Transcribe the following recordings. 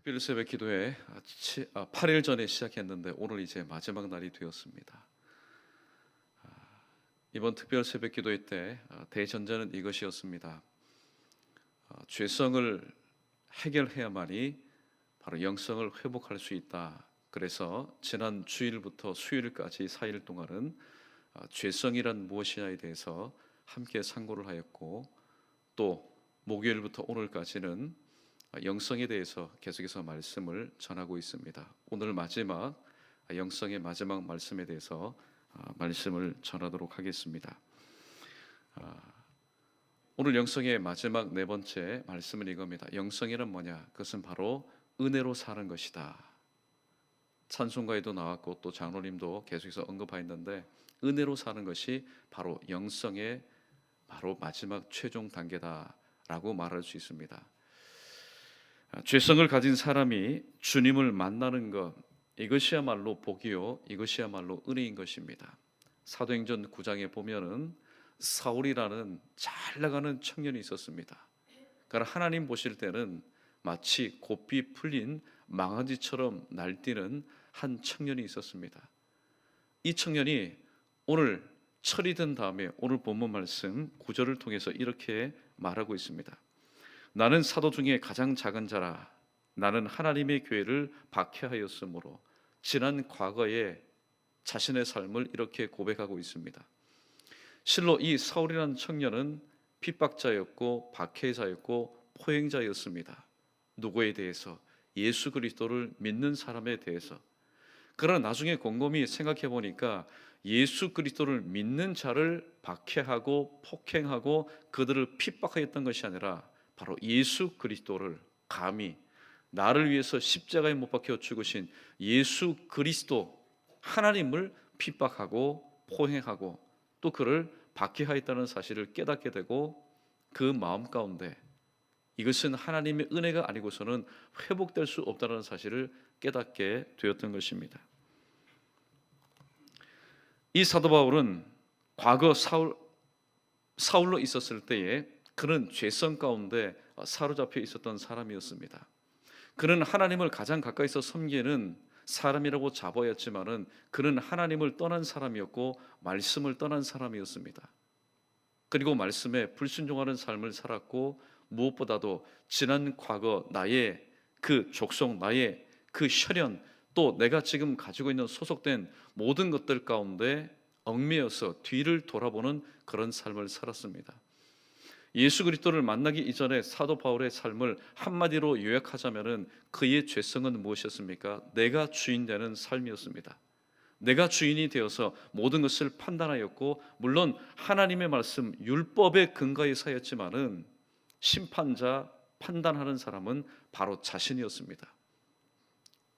특별 새벽 기도회 8일 전에 시작했는데 오늘 이제 마지막 날이 되었습니다. 이번 특별 새벽 기도회 때 대전제는 이것이었습니다. 죄성을 해결해야만이 바로 영성을 회복할 수 있다. 그래서 지난 주일부터 수요일까지 4일 동안은 죄성이란 무엇이냐에 대해서 함께 상고를 하였고, 또 목요일부터 오늘까지는 영성에 대해서 계속해서 말씀을 전하고 있습니다. 오늘 마지막 영성의 마지막 말씀에 대해서 말씀을 전하도록 하겠습니다. 오늘 영성의 마지막 네 번째 말씀은 이겁니다. 영성이란 뭐냐? 그것은 바로 은혜로 사는 것이다. 찬송가에도 나왔고 또 장로님도 계속해서 언급하였는데, 은혜로 사는 것이 바로 영성의 바로 마지막 최종 단계다라고 말할 수 있습니다. 죄성을 가진 사람이 주님을 만나는 것, 이것이야말로 복이요, 이것이야말로 은혜인 것입니다. 사도행전 9장에 보면은 사울이라는 잘 나가는 청년이 있었습니다. 그러나 하나님 보실 때는 마치 고삐 풀린 망아지처럼 날뛰는 한 청년이 있었습니다. 이 청년이 오늘 철이 든 다음에 오늘 본문 말씀 9절을 통해서 이렇게 말하고 있습니다. 나는 사도 중에 가장 작은 자라. 나는 하나님의 교회를 박해하였으므로. 지난 과거에 자신의 삶을 이렇게 고백하고 있습니다. 실로 이 사울이라는 청년은 핍박자였고 박해자였고 포행자였습니다. 누구에 대해서? 예수 그리스도를 믿는 사람에 대해서. 그러나 나중에 곰곰이 생각해 보니까 예수 그리스도를 믿는 자를 박해하고 폭행하고 그들을 핍박하였던 것이 아니라 바로 예수 그리스도를, 감히 나를 위해서 십자가에 못 박혀 죽으신 예수 그리스도, 하나님을 핍박하고 포행하고 또 그를 박해하였다는 사실을 깨닫게 되고, 그 마음 가운데 이것은 하나님의 은혜가 아니고서는 회복될 수 없다는 사실을 깨닫게 되었던 것입니다. 이 사도 바울은 과거 사울로 있었을 때에 그는 죄성 가운데 사로잡혀 있었던 사람이었습니다. 그는 하나님을 가장 가까이서 섬기는 사람이라고 자부하였지만은 그는 하나님을 떠난 사람이었고 말씀을 떠난 사람이었습니다. 그리고 말씀에 불순종하는 삶을 살았고, 무엇보다도 지난 과거 나의 그 족속, 나의 그 혈연, 또 내가 지금 가지고 있는 소속된 모든 것들 가운데 얽매여서 뒤를 돌아보는 그런 삶을 살았습니다. 예수 그리스도를 만나기 이전에 사도 바울의 삶을 한마디로 요약하자면은 그의 죄성은 무엇이었습니까? 내가 주인 되는 삶이었습니다. 내가 주인이 되어서 모든 것을 판단하였고, 물론 하나님의 말씀 율법에 근거해 서였지만은 심판자, 판단하는 사람은 바로 자신이었습니다.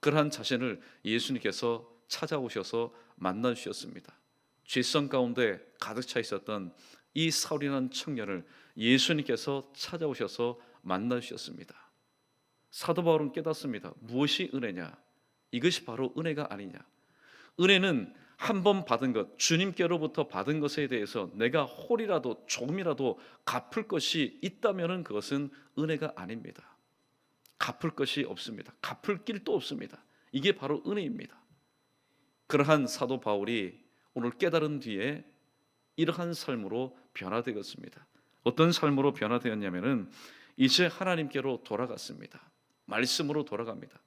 그러한 자신을 예수님께서 찾아오셔서 만나주셨습니다. 죄성 가운데 가득 차 있었던 이 사울이라는 청년을 예수님께서 찾아오셔서 만나주셨습니다. 사도 바울은 깨닫습니다. 무엇이 은혜냐? 이것이 바로 은혜가 아니냐? 은혜는 한 번 받은 것, 주님께로부터 받은 것에 대해서 내가 홀이라도 조금이라도 갚을 것이 있다면 그것은 은혜가 아닙니다. 갚을 것이 없습니다. 갚을 길도 없습니다. 이게 바로 은혜입니다. 그러한 사도 바울이 오늘 깨달은 뒤에 이러한 삶으로 변화되었습니다. 어떤 삶으로 변화되었냐면은 이제 하나님께로 돌아갔습니다. 말씀으로 돌아갑니다.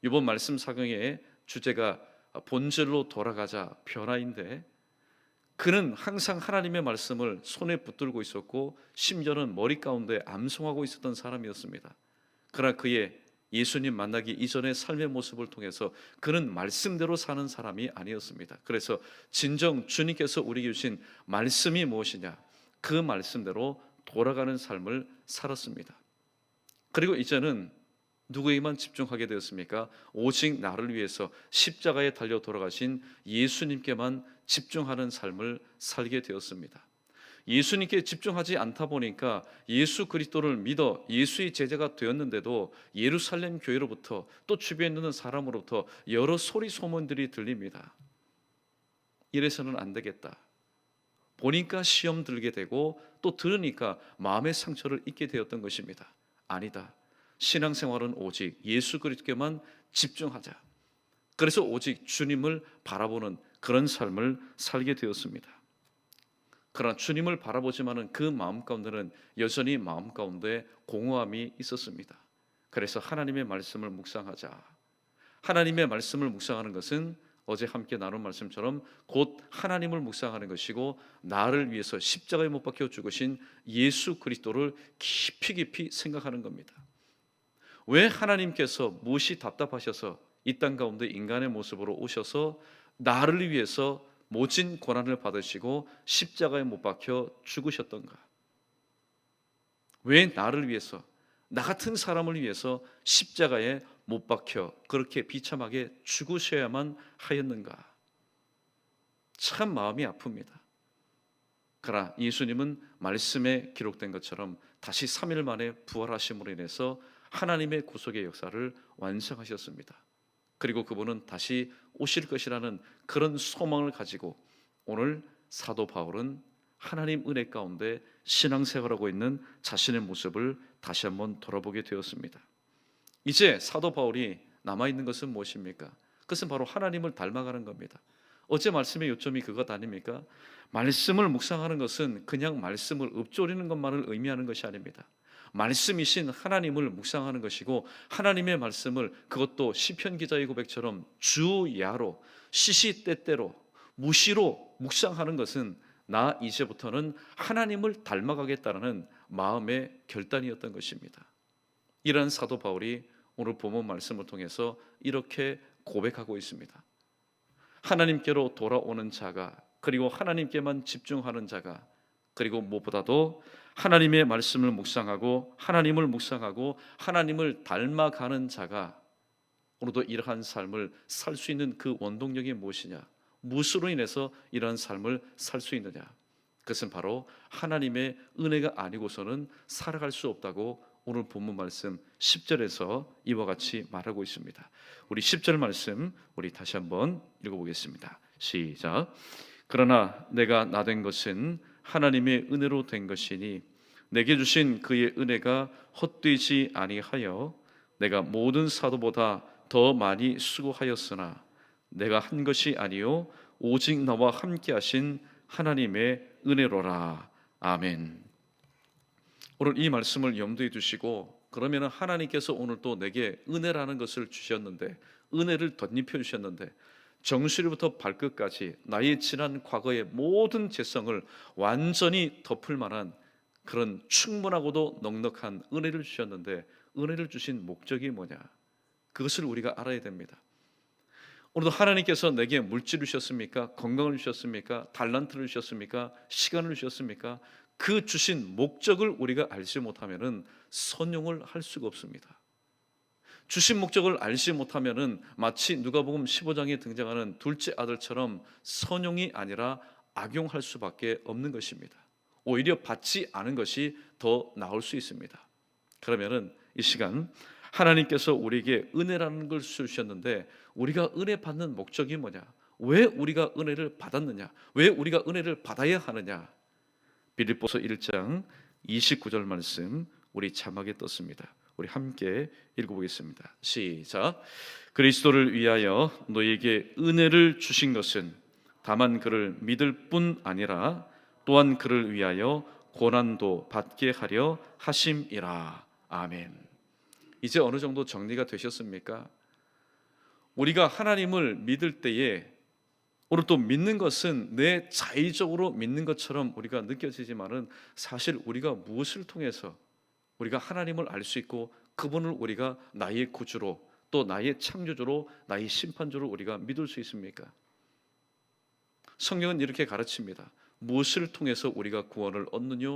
이번 말씀 사경의 주제가 본질로 돌아가자, 변화인데, 그는 항상 하나님의 말씀을 손에 붙들고 있었고 심지어는 머리 가운데 암송하고 있었던 사람이었습니다. 그러나 그의 예수님 만나기 이전의 삶의 모습을 통해서 그는 말씀대로 사는 사람이 아니었습니다. 그래서 진정 주님께서 우리에게 주신 말씀이 무엇이냐, 그 말씀대로 돌아가는 삶을 살았습니다. 그리고 이제는 누구에게만 집중하게 되었습니까? 오직 나를 위해서 십자가에 달려 돌아가신 예수님께만 집중하는 삶을 살게 되었습니다. 예수님께 집중하지 않다 보니까 예수 그리스도를 믿어 예수의 제자가 되었는데도 예루살렘 교회로부터 또 주변에 있는 사람으로부터 여러 소리 소문들이 들립니다. 이래서는 안 되겠다. 보니까 시험 들게 되고 또 들으니까 마음의 상처를 입게 되었던 것입니다. 아니다. 신앙생활은 오직 예수 그리스도께만 집중하자. 그래서 오직 주님을 바라보는 그런 삶을 살게 되었습니다. 그러나 주님을 바라보지만은 그 마음 가운데는 여전히 마음 가운데 공허함이 있었습니다. 그래서 하나님의 말씀을 묵상하자. 하나님의 말씀을 묵상하는 것은 어제 함께 나눈 말씀처럼 곧 하나님을 묵상하는 것이고, 나를 위해서 십자가에 못 박혀 죽으신 예수 그리스도를 깊이 깊이 생각하는 겁니다. 왜 하나님께서 무엇이 답답하셔서 이 땅 가운데 인간의 모습으로 오셔서 나를 위해서 모진 고난을 받으시고 십자가에 못 박혀 죽으셨던가? 왜 나를 위해서, 나 같은 사람을 위해서 십자가에 못 박혀 그렇게 비참하게 죽으셔야만 하였는가? 참 마음이 아픕니다. 그러나 예수님은 말씀에 기록된 것처럼 다시 3일 만에 부활하심으로 인해서 하나님의 구속의 역사를 완성하셨습니다. 그리고 그분은 다시 오실 것이라는 그런 소망을 가지고 오늘 사도 바울은 하나님 은혜 가운데 신앙생활하고 있는 자신의 모습을 다시 한번 돌아보게 되었습니다. 이제 사도 바울이 남아있는 것은 무엇입니까? 그것은 바로 하나님을 닮아가는 겁니다. 어제 말씀의 요점이 그것 아닙니까? 말씀을 묵상하는 것은 그냥 말씀을 읊조리는 것만을 의미하는 것이 아닙니다. 말씀이신 하나님을 묵상하는 것이고, 하나님의 말씀을, 그것도 시편 기자의 고백처럼 주야로 시시때때로 무시로 묵상하는 것은 나 이제부터는 하나님을 닮아가겠다는 마음의 결단이었던 것입니다. 이러한 사도 바울이 오늘 본문 말씀을 통해서 이렇게 고백하고 있습니다. 하나님께로 돌아오는 자가, 그리고 하나님께만 집중하는 자가, 그리고 무엇보다도 하나님의 말씀을 묵상하고 하나님을 묵상하고 하나님을 닮아가는 자가 오늘도 이러한 삶을 살 수 있는 그 원동력이 무엇이냐? 무엇으로 인해서 이러한 삶을 살 수 있느냐? 그것은 바로 하나님의 은혜가 아니고서는 살아갈 수 없다고 오늘 본문 말씀 10절에서 이와 같이 말하고 있습니다. 우리 10절 말씀 우리 다시 한번 읽어보겠습니다. 시작. 그러나 내가 나된 것은 하나님의 은혜로 된 것이니 내게 주신 그의 은혜가 헛되지 아니하여 내가 모든 사도보다 더 많이 수고하였으나 내가 한 것이 아니요 오직 나와 함께 하신 하나님의 은혜로라. 아멘. 오늘 이 말씀을 염두에 두시고, 그러면 하나님께서 오늘 또 내게 은혜라는 것을 주셨는데, 은혜를 덧입혀 주셨는데, 정수리부터 발끝까지 나의 지난 과거의 모든 죄성을 완전히 덮을 만한 그런 충분하고도 넉넉한 은혜를 주셨는데, 은혜를 주신 목적이 뭐냐? 그것을 우리가 알아야 됩니다. 오늘도 하나님께서 내게 물질을 주셨습니까? 건강을 주셨습니까? 달란트를 주셨습니까? 시간을 주셨습니까? 그 주신 목적을 우리가 알지 못하면은 선용을 할 수가 없습니다. 주신 목적을 알지 못하면은 마치 누가복음 15장에 등장하는 둘째 아들처럼 선용이 아니라 악용할 수밖에 없는 것입니다. 오히려 받지 않은 것이 더 나을 수 있습니다. 그러면은 이 시간 하나님께서 우리에게 은혜라는 걸 주셨는데, 우리가 은혜 받는 목적이 뭐냐? 왜 우리가 은혜를 받았느냐? 왜 우리가 은혜를 받아야 하느냐? 빌립보서 1장 29절 말씀 우리 자막에 떴습니다. 우리 함께 읽어보겠습니다. 시작. 그리스도를 위하여 너희에게 은혜를 주신 것은 다만 그를 믿을 뿐 아니라 또한 그를 위하여 고난도 받게 하려 하심이라. 아멘. 이제 어느 정도 정리가 되셨습니까? 우리가 하나님을 믿을 때에, 오늘 또 믿는 것은 내 자의적으로 믿는 것처럼 우리가 느껴지지만은 사실 우리가 무엇을 통해서 우리가 하나님을 알 수 있고 그분을 우리가 나의 구주로, 또 나의 창조주로, 나의 심판주로 우리가 믿을 수 있습니까? 성경은 이렇게 가르칩니다. 무엇을 통해서 우리가 구원을 얻느냐?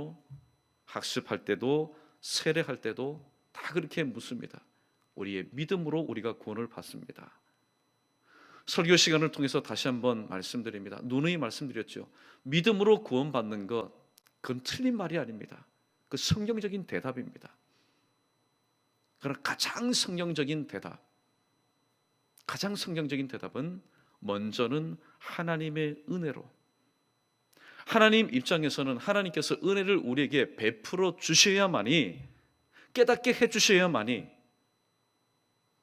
학습할 때도 세례할 때도 다 그렇게 묻습니다. 우리의 믿음으로 우리가 구원을 받습니다. 설교 시간을 통해서 다시 한번 말씀드립니다. 누누이 말씀드렸죠. 믿음으로 구원받는 것, 그건 틀린 말이 아닙니다. 그 성경적인 대답입니다. 그러나 가장 성경적인 대답은 먼저는 하나님의 은혜로, 하나님 입장에서는 하나님께서 은혜를 우리에게 베풀어 주셔야만이, 깨닫게 해주셔야만이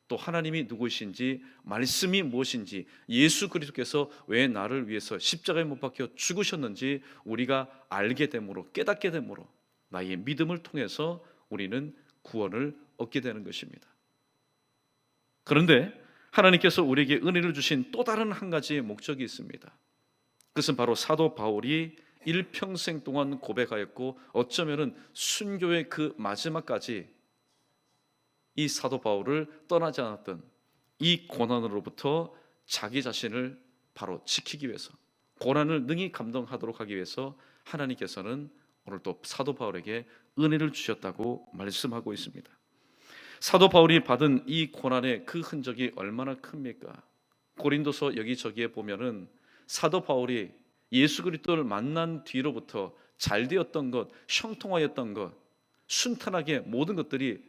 또 하나님이 누구신지, 말씀이 무엇인지, 예수 그리스도께서 왜 나를 위해서 십자가에 못 박혀 죽으셨는지 우리가 알게 되므로, 깨닫게 되므로 나의 믿음을 통해서 우리는 구원을 얻게 되는 것입니다. 그런데 하나님께서 우리에게 은혜를 주신 또 다른 한 가지의 목적이 있습니다. 그것은 바로 사도 바울이 일평생 동안 고백하였고 어쩌면은 순교의 그 마지막까지 이 사도 바울을 떠나지 않았던 이 고난으로부터 자기 자신을 바로 지키기 위해서, 고난을 능히 감당하도록 하기 위해서 하나님께서는 오늘 또 사도 바울에게 은혜를 주셨다고 말씀하고 있습니다. 사도 바울이 받은 이 고난의 그 흔적이 얼마나 큽니까? 고린도서 여기저기에 보면은 사도 바울이 예수 그리스도를 만난 뒤로부터 잘 되었던 것, 형통하였던 것, 순탄하게 모든 것들이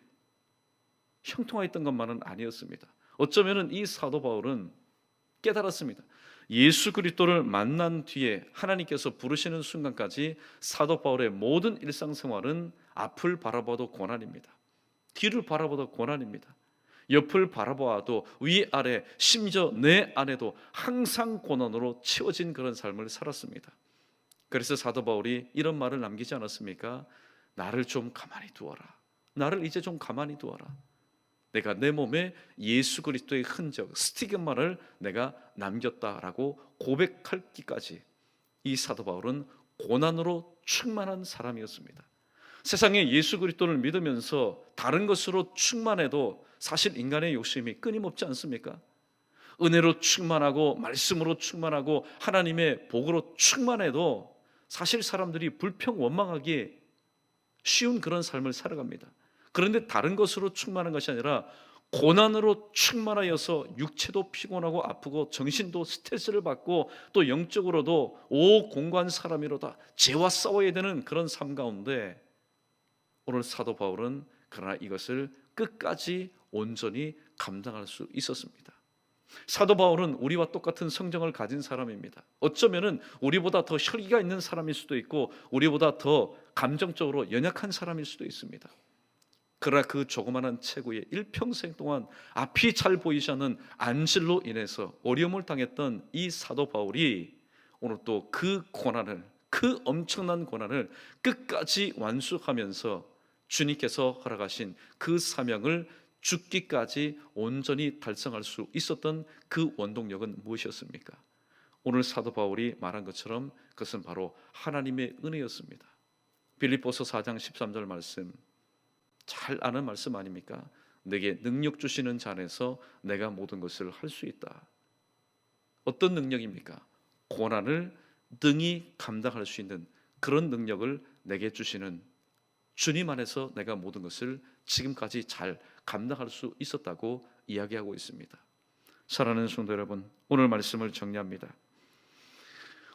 형통하였던 것만은 아니었습니다. 어쩌면은 이 사도 바울은 깨달았습니다. 예수 그리스도를 만난 뒤에 하나님께서 부르시는 순간까지 사도 바울의 모든 일상생활은 앞을 바라봐도 고난입니다. 뒤를 바라봐도 고난입니다. 옆을 바라봐도 위아래 심지어 내 안에도 항상 고난으로 채워진 그런 삶을 살았습니다. 그래서 사도 바울이 이런 말을 남기지 않았습니까? 나를 좀 가만히 두어라. 나를 이제 좀 가만히 두어라. 내가 내 몸에 예수 그리스도의 흔적, 스티그마를 내가 남겼다라고 고백하기까지 이 사도 바울은 고난으로 충만한 사람이었습니다. 세상에 예수 그리스도를 믿으면서 다른 것으로 충만해도 사실 인간의 욕심이 끊임없지 않습니까? 은혜로 충만하고 말씀으로 충만하고 하나님의 복으로 충만해도 사실 사람들이 불평 원망하기 쉬운 그런 삶을 살아갑니다. 그런데 다른 것으로 충만한 것이 아니라 고난으로 충만하여서 육체도 피곤하고 아프고 정신도 스트레스를 받고 또 영적으로도 오공고한 사람이로다 죄와 싸워야 되는 그런 삶 가운데 오늘 사도 바울은 그러나 이것을 끝까지 온전히 감당할 수 있었습니다. 사도 바울은 우리와 똑같은 성정을 가진 사람입니다. 어쩌면은 우리보다 더 혈기가 있는 사람일 수도 있고 우리보다 더 감정적으로 연약한 사람일 수도 있습니다. 그러나 그 조그마한 체구에 일평생 동안 앞이 잘 보이지 않는 안질로 인해서 어려움을 당했던 이 사도 바울이 오늘 또 그 고난을, 그 엄청난 고난을 끝까지 완수하면서 주님께서 허락하신 그 사명을 죽기까지 온전히 달성할 수 있었던 그 원동력은 무엇이었습니까? 오늘 사도 바울이 말한 것처럼 그것은 바로 하나님의 은혜였습니다. 빌립보서 4장 13절 말씀 잘 아는 말씀 아닙니까? 내게 능력 주시는 자 안에서 내가 모든 것을 할 수 있다. 어떤 능력입니까? 고난을 능히 감당할 수 있는 그런 능력을 내게 주시는 주님 안에서 내가 모든 것을 지금까지 잘 감당할 수 있었다고 이야기하고 있습니다. 사랑하는 성도 여러분, 오늘 말씀을 정리합니다.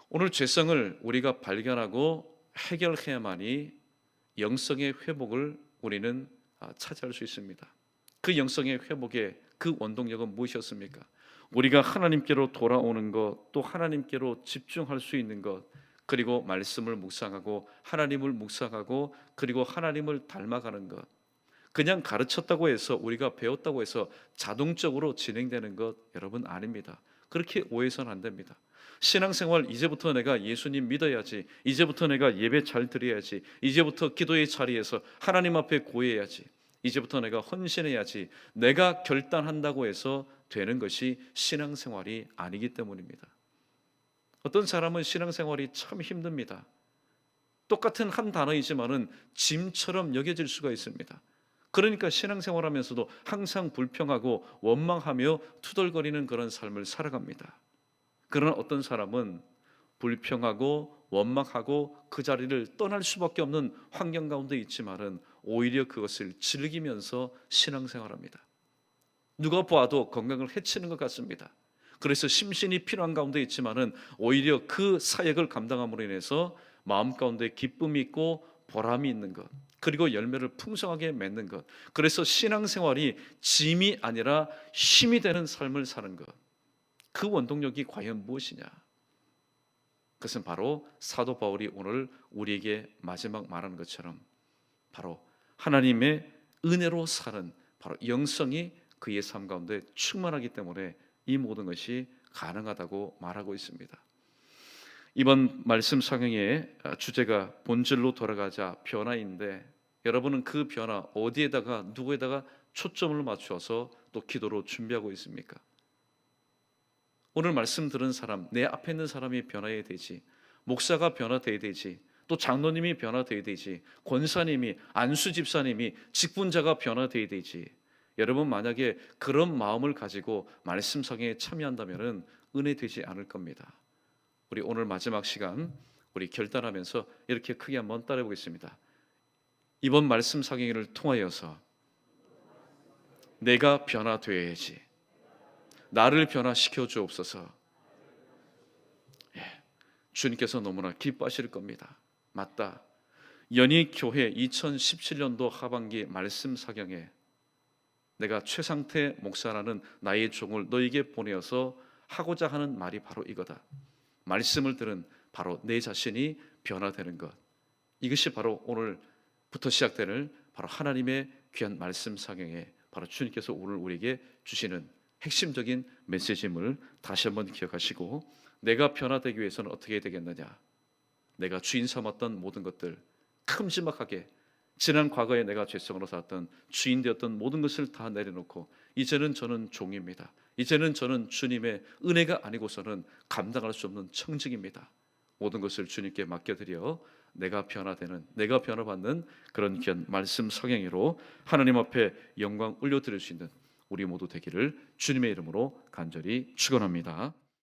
오늘 죄성을 우리가 발견하고 해결해야만이 영성의 회복을 우리는 차지할 수 있습니다. 그 영성의 회복의 그 원동력은 무엇이었습니까? 우리가 하나님께로 돌아오는 것, 또 하나님께로 집중할 수 있는 것, 그리고 말씀을 묵상하고 하나님을 묵상하고 그리고 하나님을 닮아가는 것. 그냥 가르쳤다고 해서 우리가 배웠다고 해서 자동적으로 진행되는 것 여러분 아닙니다. 그렇게 오해해서는 안 됩니다. 신앙생활 이제부터 내가 예수님 믿어야지, 이제부터 내가 예배 잘 드려야지, 이제부터 기도의 자리에서 하나님 앞에 고해야지, 이제부터 내가 헌신해야지, 내가 결단한다고 해서 되는 것이 신앙생활이 아니기 때문입니다. 어떤 사람은 신앙생활이 참 힘듭니다. 똑같은 한 단어이지만은 짐처럼 여겨질 수가 있습니다. 그러니까 신앙생활하면서도 항상 불평하고 원망하며 투덜거리는 그런 삶을 살아갑니다. 그러나 어떤 사람은 불평하고 원망하고 그 자리를 떠날 수밖에 없는 환경 가운데 있지만은 오히려 그것을 즐기면서 신앙생활합니다. 누가 봐도 건강을 해치는 것 같습니다. 그래서 심신이 필요한 가운데 있지만은 오히려 그 사역을 감당함으로 인해서 마음 가운데 기쁨이 있고 보람이 있는 것, 그리고 열매를 풍성하게 맺는 것. 그래서 신앙생활이 짐이 아니라 힘이 되는 삶을 사는 것. 그 원동력이 과연 무엇이냐? 그것은 바로 사도 바울이 오늘 우리에게 마지막 말하는 것처럼 바로 하나님의 은혜로 사는 바로 영성이 그의 삶 가운데 충만하기 때문에 이 모든 것이 가능하다고 말하고 있습니다. 이번 말씀 상행의 주제가 본질로 돌아가자 변화인데, 여러분은 그 변화 어디에다가 누구에다가 초점을 맞추어서 또 기도로 준비하고 있습니까? 오늘 말씀 들은 사람, 내 앞에 있는 사람이 변화해야 되지, 목사가 변화돼야 되지, 또 장로님이 변화돼야 되지, 권사님이, 안수 집사님이, 직분자가 변화돼야 되지. 여러분 만약에 그런 마음을 가지고 말씀 상에 참여한다면 은혜 되지 않을 겁니다. 우리 오늘 마지막 시간 우리 결단하면서 이렇게 크게 한번 따라해 보겠습니다. 이번 말씀 상행을 통하여서 내가 변화되어야지. 나를 변화시켜 주옵소서. 주님께서 너무나 기뻐하실 겁니다. 맞다. 연희교회 2017년도 하반기 말씀 사경에 내가 최상태 목사라는 나의 종을 너에게 보내어서 하고자 하는 말이 바로 이거다. 말씀을 들은 바로 내 자신이 변화되는 것. 이것이 바로 오늘부터 시작되는 바로 하나님의 귀한 말씀 사경에 바로 주님께서 오늘 우리에게 주시는 핵심적인 메시지임을 다시 한번 기억하시고, 내가 변화되기 위해서는 어떻게 해야 되겠느냐. 내가 주인 삼았던 모든 것들 큼지막하게 지난 과거에 내가 죄성으로 살았던 주인 되었던 모든 것을 다 내려놓고 이제는 저는 종입니다. 이제는 저는 주님의 은혜가 아니고서는 감당할 수 없는 청직입니다. 모든 것을 주님께 맡겨드려 내가 변화되는, 내가 변화받는 그런 귀한 말씀 성행위로 하나님 앞에 영광 올려드릴 수 있는 우리 모두 되기를 주님의 이름으로 간절히 축원합니다.